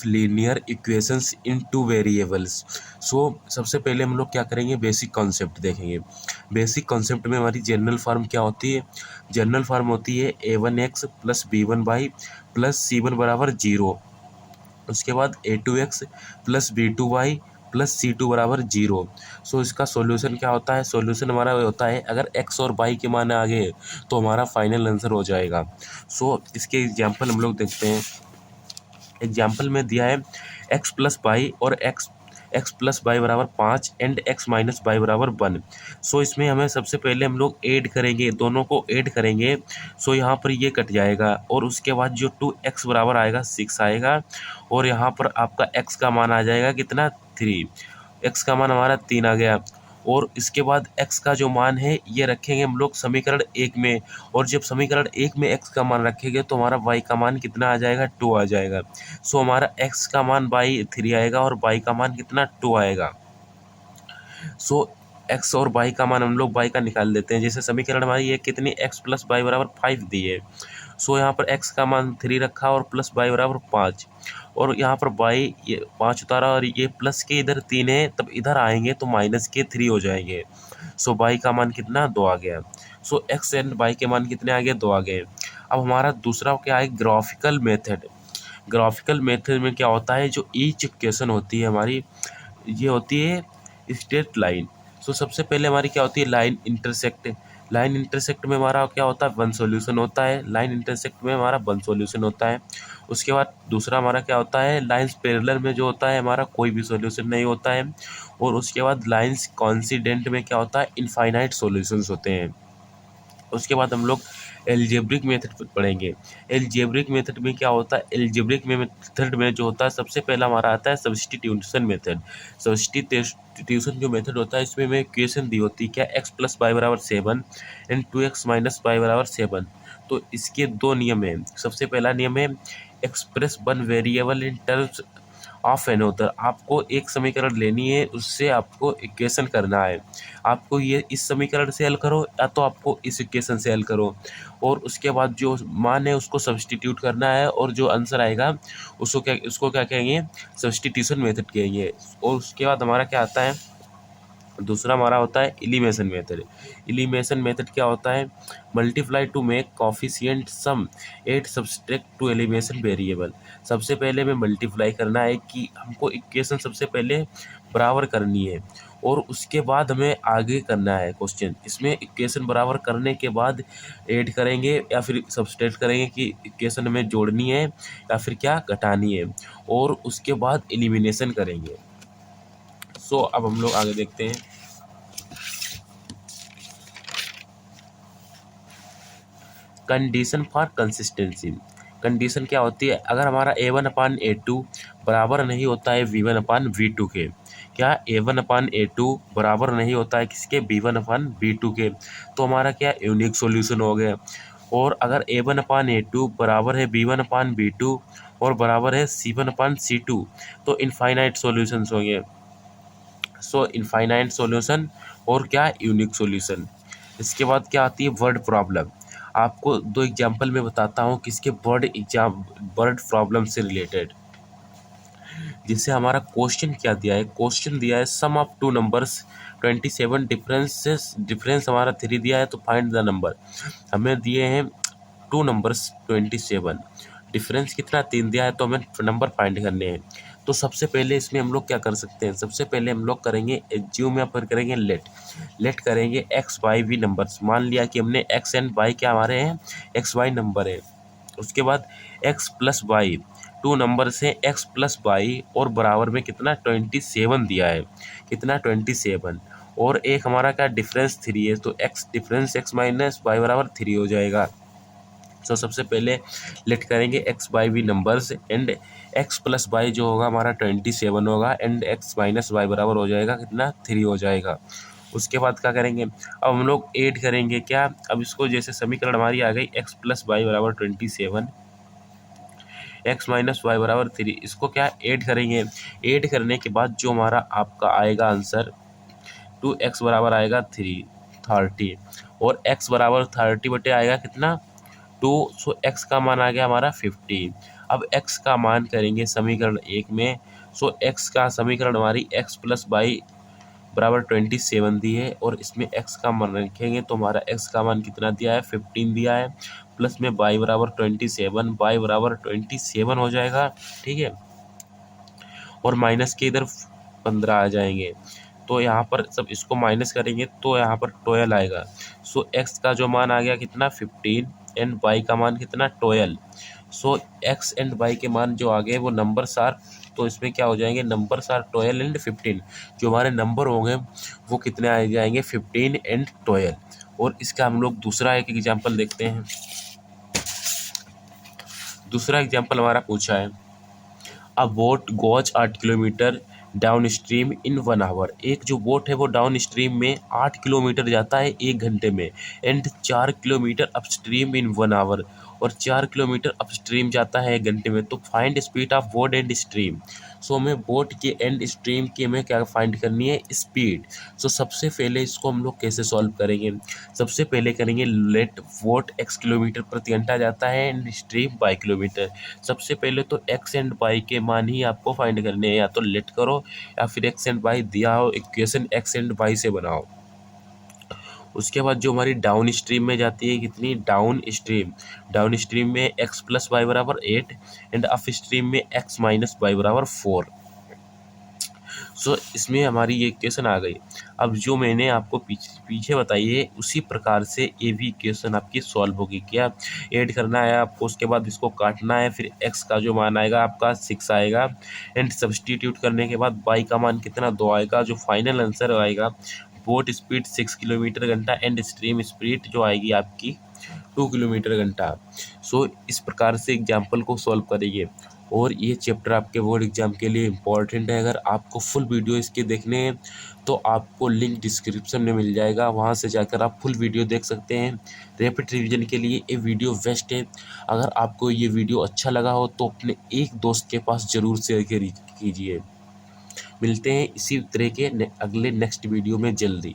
Linear equations in two variables. So सबसे पहले हम लोग क्या करेंगे, बेसिक कॉन्सेप्ट देखेंगे। बेसिक कॉन्सेप्ट में हमारी जनरल फॉर्म क्या होती है? जनरल फॉर्म होती है a1x plus b1y plus c1 बराबर 0। उसके बाद a2x plus b2y plus c2 बराबर 0। सो इसका सॉल्यूशन क्या होता है? सॉल्यूशन हमारा होता है, अगर x और y के मान आ गए तो हमारा फाइनल आंसर हो जाएगा। सो इसके एग्जाम्पल हम लोग देखते हैं। एग्जाम्पल में दिया है एक्स प्लस वाई और एक्स प्लस वाई बराबर 5 एंड एक्स माइनस वाई बराबर 1। सो इसमें हमें सबसे पहले हम लोग ऐड करेंगे, दोनों को ऐड करेंगे। सो यहाँ पर ये कट जाएगा और उसके बाद जो 2x बराबर आएगा 6 आएगा और यहाँ पर आपका x का मान आ जाएगा कितना? 3। x का मान हमारा 3 आ गया और इसके बाद x का जो मान है ये रखेंगे हम लोग समीकरण 1 में, और जब समीकरण 1 में x का मान रखेंगे तो हमारा y का मान कितना आ जाएगा? 2 आ जाएगा। सो हमारा x का मान बाई 3 आएगा और y का मान कितना? 2 आएगा। सो x और y का मान हम लोग y का निकाल लेते हैं। जैसे समीकरण हमारी ये कितनी x प्लस वाई बराबर 5 दी है। सो यहाँ पर x का मान 3 रखा और प्लस y बराबर 5, और यहाँ पर y ये 5 उतारा और ये प्लस के इधर 3 है, तब इधर आएंगे तो माइनस के 3 हो जाएंगे। सो y का मान कितना? 2 आ गया। सो x एंड y के मान कितने आ गए? 2 आ गए। अब हमारा दूसरा क्या है? Graphical method. ग्राफिकल मेथड में क्या होता है, जो ईच इक्वेशन होती है हमारी, ये होती है स्ट्रेट लाइन। सो सबसे पहले हमारी क्या होती है? Line intersect. लाइन इंटरसेक्ट में हमारा क्या होता है? वन सॉल्यूशन होता है। लाइन इंटरसेक्ट में हमारा वन सॉल्यूशन होता है। उसके बाद दूसरा हमारा क्या होता है? लाइंस पैरेलल में जो होता है हमारा कोई भी सॉल्यूशन नहीं होता है। और उसके बाद लाइंस कोइंसिडेंट में क्या होता है? इनफाइनाइट सॉल्यूशंस होते हैं। उसके बाद हम लोग एल्जेब्रिक मेथड पढ़ेंगे। एल्जेब्रिक मेथड में क्या होता है? एल्जेब्रिक मेथड में जो होता है सबसे पहला हमारा आता है सब्स्टिट्यूशन मेथड। सब्स्टिट्यूशन जो मेथड होता है इसमें हमें इक्वेशन दी होती है क्या? x प्लस वाई बराबर 7 एंड 2x माइनस वाई बराबर 7। तो इसके दो नियम हैं। सबसे पहला नियम है express one variable in terms of another. आपको एक समीकरण लेनी है, उससे आपको इक्वेशन करना है। आपको ये इस समीकरण से हल करो या तो आपको इस इक्वेशन से हल करो, और उसके बाद जो मान है उसको सब्स्टिट्यूट करना है, और जो आंसर आएगा उसको क्या कहेंगे? सब्स्टिट्यूशन मेथड कहेंगे। और उसके बाद हमारा क्या आता है? दूसरा हमारा होता है एलिमिनेशन मेथड। एलिमिनेशन मेथड क्या होता है? Multiply to make coefficient same at subtract to elimination variable. सबसे पहले हमें मल्टीप्लाई करना है कि हमको इक्वेशन सबसे पहले बराबर करनी है, और उसके बाद हमें आगे करना है क्वेश्चन। इसमें इक्वेशन बराबर करने के बाद ऐड करेंगे या फिर सब्सट्रैक्ट करेंगे कि इक्वेशन हमें जोड़नी है या फिर क्या घटानी है, और उसके बाद एलिमिनेशन करेंगे। सो अब हम लोग आगे देखते हैं। Condition for consistency. कंडीशन क्या होती है? अगर हमारा a1/a2 बराबर नहीं होता है v1/v2 के। क्या? a1/a2 बराबर नहीं होता है किसके? b1/b2 के। तो हमारा क्या? यूनिक सॉल्यूशन हो गया। और अगर a1/a2 बराबर है b1/b2 और बराबर है c1/c2, तो इनफाइनाइट सॉल्यूशंस होंगे। सो इनफाइनाइट सॉल्यूशन और क्या? Unique solution. इसके बाद क्या आती है? Word problem. आपको दो एग्जांपल में बताता हूँ किसके वर्ड प्रॉब्लम से रिलेटेड। जिससे हमारा क्वेश्चन क्या दिया है? क्वेश्चन दिया है सम ऑफ टू नंबर्स 27, डिफरेंस हमारा 3 दिया है, तो फाइंड द नंबर। हमें दिए हैं टू नंबर्स 27, डिफरेंस कितना? 3 दिया है, तो हमें नंबर फाइंड करने हैं। तो सबसे पहले इसमें हम लोग क्या कर सकते हैं? सबसे पहले हम लोग करेंगे एज्यूम, या फिर करेंगे लेट करेंगे एक्स वाई वी नंबर्स। मान लिया कि हमने एक्स एंड वाई क्या हमारे हैं? एक्स वाई नंबर है। उसके बाद X plus Y, two number से एक्स प्लस वाई और बराबर में कितना? 27 दिया है। कितना? 27। और एक हमारा क्या? डिफरेंस 3 है, तो X difference X minus Y बराबर 3 हो जाएगा। तो सबसे पहले लेट करेंगे X Y we numbers and X plus Y जो होगा हमारा 27 होगा, एंड एक्स माइनस वाई बराबर हो जाएगा कितना? 3 हो जाएगा। उसके बाद क्या करेंगे? अब हम लोग ऐड करेंगे क्या? अब इसको जैसे समीकरण हमारी आ गई एक्स प्लस वाई बराबर 27, एक्स माइनस वाई बराबर 3, इसको क्या? ऐड करेंगे। ऐड करने के बाद जो हमारा आपका आएगा आंसर, 2x बराबर आएगा 30, और x बराबर 30 बटे आएगा कितना? 2। सो x का मान आ गया हमारा 50। अब x का मान करेंगे समीकरण 1 में। सो x का समीकरण हमारी x प्लस वाई बराबर 27 दी है, और इसमें x का मान रखेंगे तो हमारा x का मान कितना दिया है 15 दिया है, प्लस में y बराबर 27, y बराबर 27 हो जाएगा, ठीक है। और माइनस के इधर 15 आ जाएंगे, तो यहाँ पर सब इसको माइनस करेंगे तो यहाँ पर 12 आएगा। सो x का जो मान आ गया कितना 15 एंड y का मान कितना 12। सो x एंड y के मान जो आ गए वो नंबर्स आर, तो इसमें क्या हो जाएंगे नंबर्स आर 12 एंड 15। जो हमारे नंबर होंगे वो कितने आ जाएंगे 15 एंड 12। और इसका हम लोग दूसरा एक एग्जाम्पल देखते हैं। दूसरा एग्जाम्पल हमारा पूछा है, a boat goes 8 kilometre downstream in 1 hour. एक जो बोट है वो डाउन स्ट्रीम में 8 किलोमीटर जाता है 1 घंटे में, and 4 kilometre upstream in 1 hour, और 4 किलोमीटर अपस्ट्रीम जाता है 1 घंटे में। तो find speed of boat and stream. So हमें बोट के एंड स्ट्रीम की हमें क्या फाइंड करनी है स्पीड। सो सबसे पहले इसको हम लोग कैसे सॉल्व करेंगे, सबसे पहले करेंगे लेट बोट x किलोमीटर प्रति घंटा जाता है एंड स्ट्रीम y किलोमीटर। सबसे पहले तो x एंड y के मान ही आपको फाइंड करने हैं, या तो लेट करो या फिर x एंड y दिया हो इक्वेशन x एंड y से बनाओ। उसके बाद जो हमारी डाउन स्ट्रीम में जाती है कितनी डाउन स्ट्रीम में x प्लस वाई बराबर 8 एंड अप स्ट्रीम में x माइनस वाई बराबर 4। सो इसमें हमारी ये इक्वेशन आ गई। अब जो मैंने आपको पीछे बताई है उसी प्रकार से ये भी इक्वेशन आपकी सॉल्व होगी। क्या ऐड करना है आपको, उसके बाद इसको काटना है, फिर x का जो मान आएगा आपका 6 आएगा, एंड सब्सटीट्यूट करने के बाद y का मान कितना 2 आएगा। जो फाइनल आंसर आएगा बोट स्पीड 6 किलोमीटर घंटा एंड स्ट्रीम स्पीड जो आएगी आपकी 2 किलोमीटर घंटा। सो इस प्रकार से एग्जाम्पल को सॉल्व करेंगे, और ये चैप्टर आपके बोर्ड एग्जाम के लिए इम्पॉर्टेंट है। अगर आपको फुल वीडियो इसके देखने हैं तो आपको लिंक डिस्क्रिप्शन में मिल जाएगा, वहाँ से जाकर आप फुल वीडियो देख सकते हैं। रैपिड रिवीजन के लिए ये वीडियो बेस्ट है। अगर आपको ये वीडियो अच्छा लगा हो तो अपने एक दोस्त के पास ज़रूर शेयर कीजिए। मिलते हैं इसी तरह के अगले नेक्स्ट वीडियो में जल्दी।